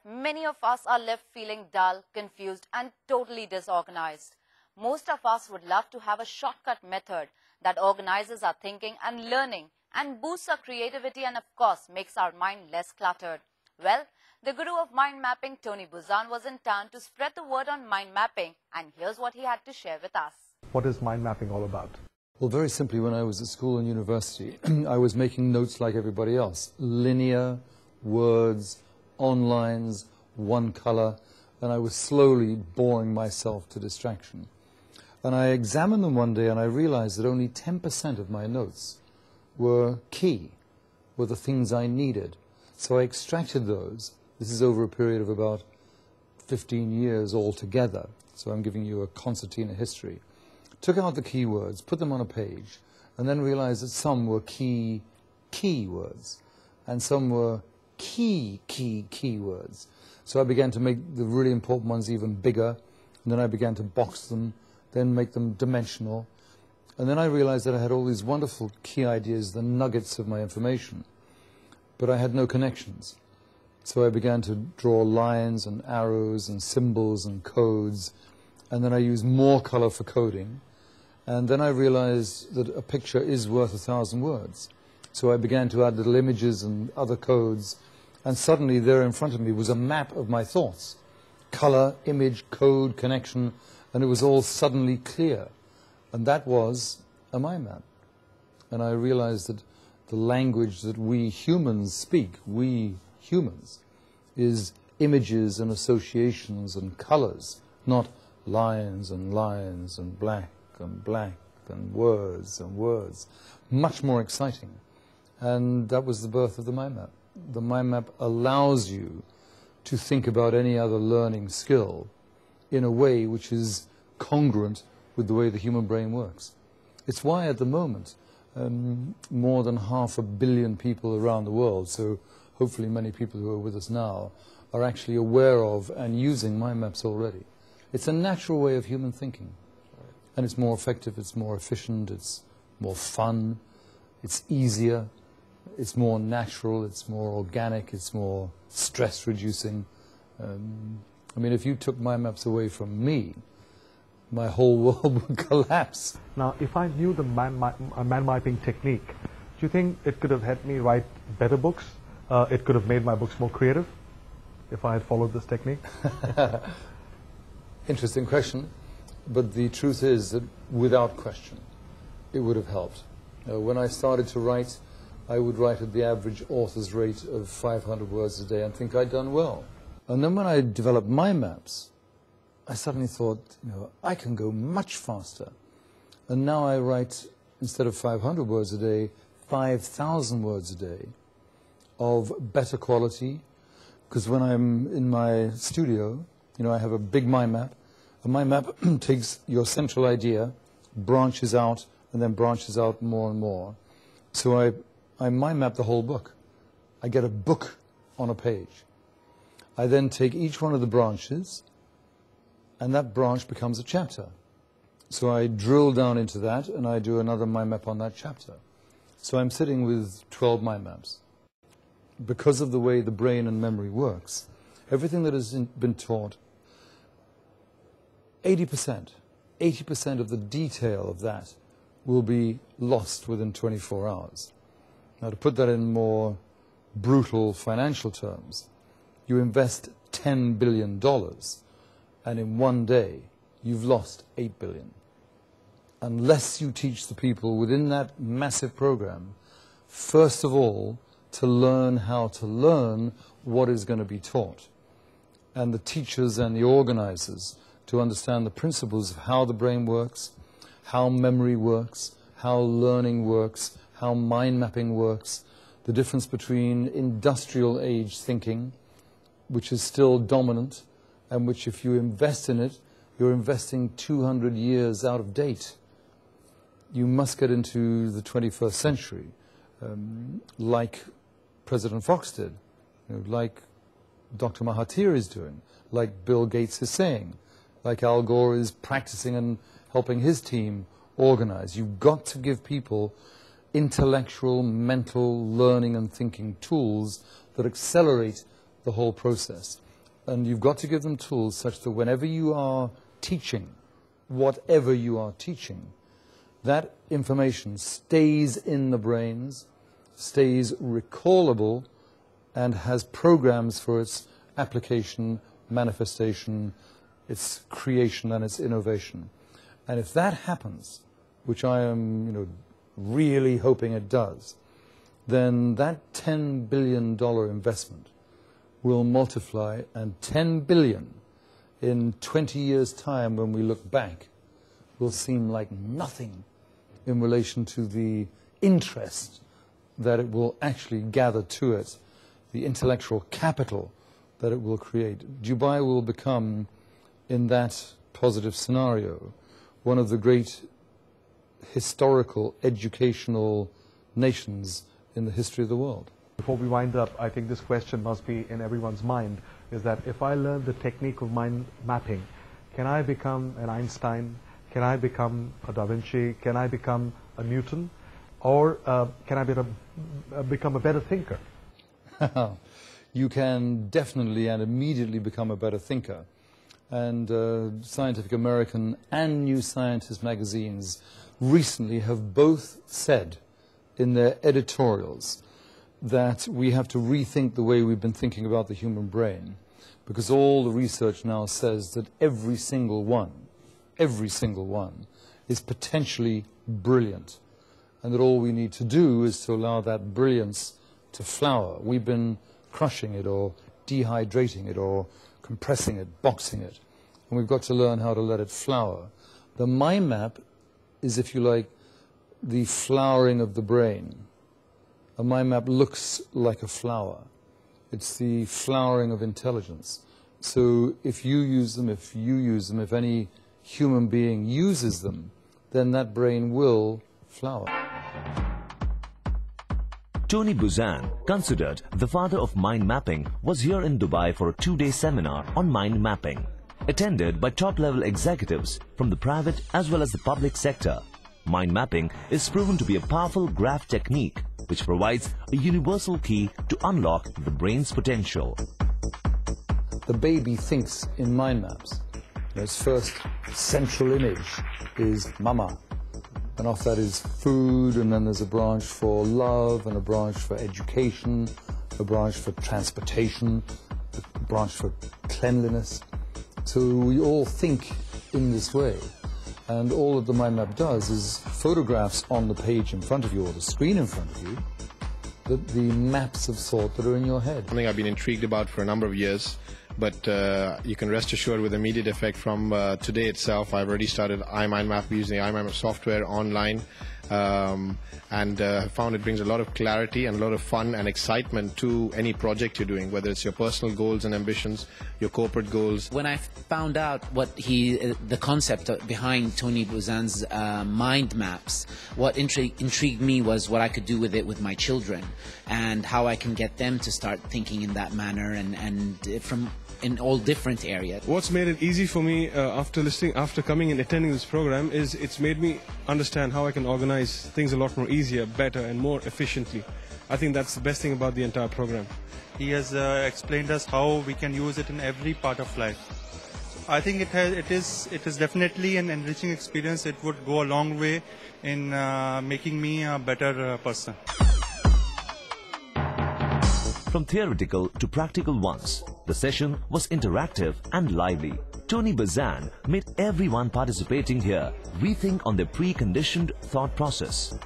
Many of us are left feeling dull, confused and totally disorganized. Most of us would love to have a shortcut method that organizes our thinking and learning and boosts our creativity and of course makes our mind less cluttered. Well, the guru of mind mapping, Tony Buzan, was in town to spread the word on mind mapping, and here's what he had to share with us. What is mind mapping all about? Well, very simply, when I was at school and university, I was making notes like everybody else. Linear, words, on lines, one color, and I was slowly boring myself to distraction. And I examined them one day and I realized that only 10% of my notes were key, were the things I needed. So I extracted those. This is over a period of about 15 years altogether. So I'm giving you a concertina history. Took out the keywords, put them on a page, and then realized that some were key words, and some were key words. So I began to make the really important ones even bigger, and then I began to box them, then make them dimensional. And then I realized that I had all these wonderful key ideas, the nuggets of my information, but I had no connections. So I began to draw lines and arrows and symbols and codes, and then I used more color for coding. And then I realized that a picture is worth 1,000 words. So I began to add little images and other codes, and suddenly there in front of me was a map of my thoughts. Color, image, code, connection, and it was all suddenly clear. And that was a mind map. And I realized that the language that we humans speak, we humans, is images and associations and colors, not lines and black and words and words. Much more exciting. And that was the birth of the mind map. The mind map allows you to think about any other learning skill in a way which is congruent with the way the human brain works. It's why at the moment more than 500 million people around the world, so hopefully many people who are with us now, are actually aware of and using mind maps already. It's a natural way of human thinking. And it's more effective, it's more efficient, it's more fun, it's easier, it's more natural, it's more organic, it's more stress-reducing. I mean, if you took mind maps away from me, my whole world would collapse. Now, if I knew the mind mapping technique, do you think it could have helped me write better books? It could have made my books more creative if I had followed this technique? Interesting question. But the truth is that, without question, it would have helped. When I started to write, I would write at the average author's rate of 500 words a day and think I'd done well. And then when I developed mind maps, I suddenly thought, you know, I can go much faster. And now I write, instead of 500 words a day, 5,000 words a day of better quality. Because when I'm in my studio, you know, I have a big mind map. A mind map takes your central idea, branches out, and then branches out more and more. So I mind map the whole book. I get a book on a page. I then take each one of the branches, and that branch becomes a chapter. So I drill down into that, and I do another mind map on that chapter. So I'm sitting with 12 mind maps. Because of the way the brain and memory works, everything that has been taught, 80% of the detail of that will be lost within 24 hours. Now, to put that in more brutal financial terms, you invest $10 billion, and in one day, you've lost $8 billion. Unless you teach the people within that massive program, first of all, to learn how to learn what is going to be taught. And the teachers and the organizers to understand the principles of how the brain works, how memory works, how learning works, how mind mapping works, the difference between industrial age thinking, which is still dominant, and which if you invest in it, you're investing 200 years out of date. You must get into the 21st century, like President Fox did, you know, like Dr. Mahathir is doing, like Bill Gates is saying, like Al Gore is practicing and helping his team organize. You've got to give people intellectual, mental, learning and thinking tools that accelerate the whole process. And you've got to give them tools such that whenever you are teaching, whatever you are teaching, that information stays in the brains, stays recallable, and has programs for its application, manifestation, its creation and its innovation. And if that happens, which I am, really hoping it does, then that $10 billion investment will multiply, and 10 billion in 20 years' time when we look back will seem like nothing in relation to the interest that it will actually gather to it, the intellectual capital that it will create. Dubai will become, in that positive scenario, one of the great historical, educational nations in the history of the world. Before we wind up, I think this question must be in everyone's mind, is that if I learn the technique of mind mapping, can I become an Einstein? Can I become a Da Vinci? Can I become a Newton? Or can I become a better thinker? You can definitely and immediately become a better thinker. And Scientific American and New Scientist magazines recently have both said in their editorials that we have to rethink the way we've been thinking about the human brain, because all the research now says that every single one is potentially brilliant, and that all we need to do is to allow that brilliance to flower. We've been crushing it or dehydrating it or compressing it, boxing it, and we've got to learn how to let it flower. The mind map is, if you like, the flowering of the brain. A mind map looks like a flower. It's the flowering of intelligence. So if you use them, if any human being uses them, then that brain will flower. Tony Buzan, considered the father of mind mapping, was here in Dubai for a 2-day seminar on mind mapping, attended by top-level executives from the private as well as the public sector. Mind mapping is proven to be a powerful graph technique which provides a universal key to unlock the brain's potential. The baby thinks in mind maps. Its first central image is mama, and off that is food, and then there's a branch for love, and a branch for education, a branch for transportation, a branch for cleanliness. So we all think in this way. And all that the mind map does is photographs on the page in front of you or the screen in front of you, the maps of thought that are in your head. Something I've been intrigued about for a number of years, but you can rest assured with immediate effect from today itself. I've already started iMindMap using the iMindMap software online, and found it brings a lot of clarity and a lot of fun and excitement to any project you're doing, whether it's your personal goals and ambitions, your corporate goals. When I found out what the concept behind Tony Buzan's mind maps, what intrigued me was what I could do with it with my children, and how I can get them to start thinking in that manner, and from in all different areas. What's made it easy for me after coming and attending this program is it's made me understand how I can organize things a lot more easier, better and more efficiently. I think that's the best thing about the entire program. He has explained us how we can use it in every part of life. I think it is definitely an enriching experience. It would go a long way in making me a better person. From theoretical to practical ones, the session was interactive and lively. Tony Buzan made everyone participating here rethink on their preconditioned thought process.